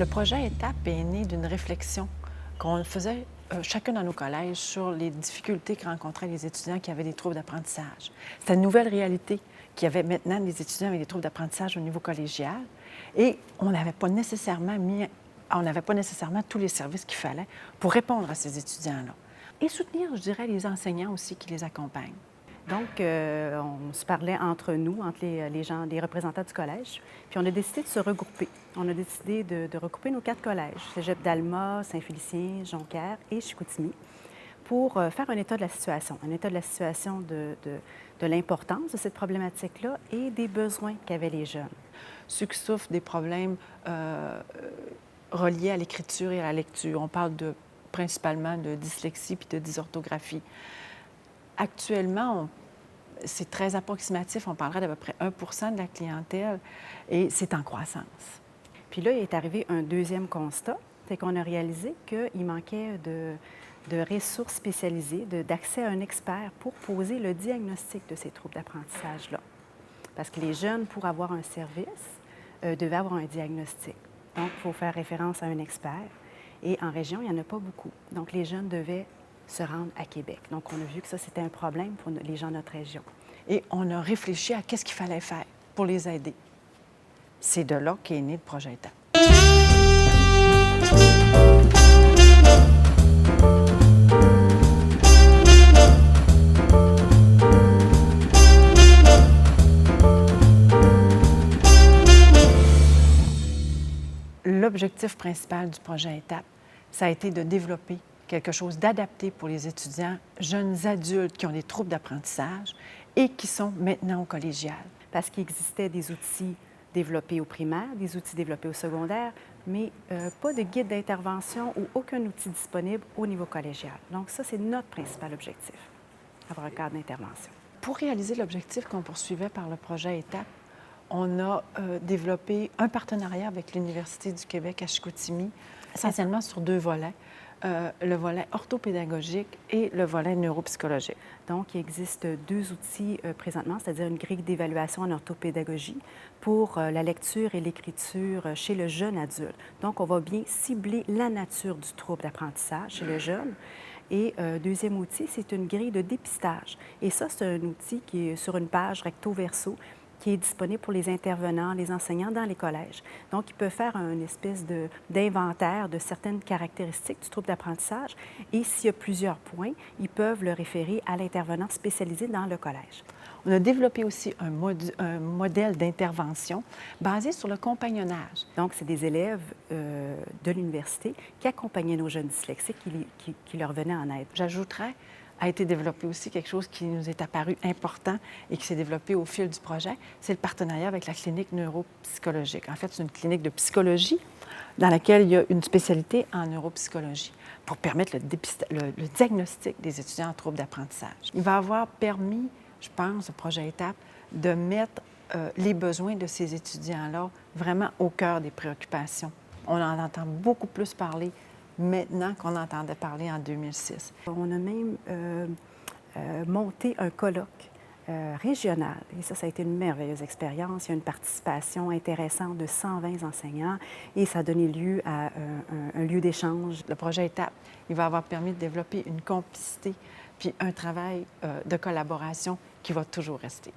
Le projet Étape est né d'une réflexion qu'on faisait chacun dans nos collèges sur les difficultés que rencontraient les étudiants qui avaient des troubles d'apprentissage. C'était une nouvelle réalité qu'il y avait maintenant des étudiants avec des troubles d'apprentissage au niveau collégial et on n'avait pas nécessairement tous les services qu'il fallait pour répondre à ces étudiants-là. Et soutenir, je dirais, les enseignants aussi qui les accompagnent. Donc, on se parlait entre nous, entre les représentants du collège, puis on a décidé de se regrouper. On a décidé de regrouper nos 4 collèges, Cégep d'Alma, Saint-Félicien, Jonquière et Chicoutimi, pour faire un état de la situation, de l'importance de cette problématique-là et des besoins qu'avaient les jeunes. Ceux qui souffrent des problèmes reliés à l'écriture et à la lecture, on parle principalement de dyslexie puis de dysorthographie. Actuellement, c'est très approximatif, on parlerait d'à peu près 1 de la clientèle et c'est en croissance. Puis là, il est arrivé un deuxième constat, c'est qu'on a réalisé qu'il manquait de ressources spécialisées, d'accès à un expert pour poser le diagnostic de ces troubles d'apprentissage-là. Parce que les jeunes, pour avoir un service, devaient avoir un diagnostic. Donc, il faut faire référence à un expert. Et en région, il n'y en a pas beaucoup. Donc, les jeunes devaient se rendre à Québec. Donc, on a vu que ça, c'était un problème pour les gens de notre région. Et on a réfléchi à qu'est-ce qu'il fallait faire pour les aider. C'est de là qu'est né le projet Étape. L'objectif principal du projet Étape, ça a été de développer quelque chose d'adapté pour les étudiants, jeunes adultes qui ont des troubles d'apprentissage et qui sont maintenant au collégial. Parce qu'il existait des outils développés au primaire, des outils développés au secondaire, mais pas de guide d'intervention ou aucun outil disponible au niveau collégial. Donc ça, c'est notre principal objectif, avoir un cadre d'intervention. Pour réaliser l'objectif qu'on poursuivait par le projet Étape, on a développé un partenariat avec l'Université du Québec à Chicoutimi, essentiellement sur 2 volets. Le volet orthopédagogique et le volet neuropsychologique. Donc, il existe 2 outils présentement, c'est-à-dire une grille d'évaluation en orthopédagogie pour la lecture et l'écriture chez le jeune adulte. Donc, on va bien cibler la nature du trouble d'apprentissage chez le jeune. Et deuxième outil, c'est une grille de dépistage. Et ça, c'est un outil qui est sur une page recto-verso qui est disponible pour les intervenants, les enseignants dans les collèges. Donc, ils peuvent faire une espèce d'inventaire de certaines caractéristiques du trouble d'apprentissage et s'il y a plusieurs points, ils peuvent le référer à l'intervenant spécialisé dans le collège. On a développé aussi un modèle d'intervention basé sur le compagnonnage. Donc, c'est des élèves de l'université qui accompagnaient nos jeunes dyslexiques, qui leur venaient en aide. J'ajouterais, a été développé aussi quelque chose qui nous est apparu important et qui s'est développé au fil du projet, c'est le partenariat avec la clinique neuropsychologique. En fait, c'est une clinique de psychologie dans laquelle il y a une spécialité en neuropsychologie pour permettre le diagnostic des étudiants en troubles d'apprentissage. Il va avoir permis, je pense, au projet Étape, de mettre les besoins de ces étudiants-là vraiment au cœur des préoccupations. On en entend beaucoup plus parler maintenant qu'on entendait parler en 2006. On a même monté un colloque régional. Et ça a été une merveilleuse expérience. Il y a une participation intéressante de 120 enseignants et ça a donné lieu à un lieu d'échange. Le projet Étape, il va avoir permis de développer une complicité puis un travail de collaboration qui va toujours rester.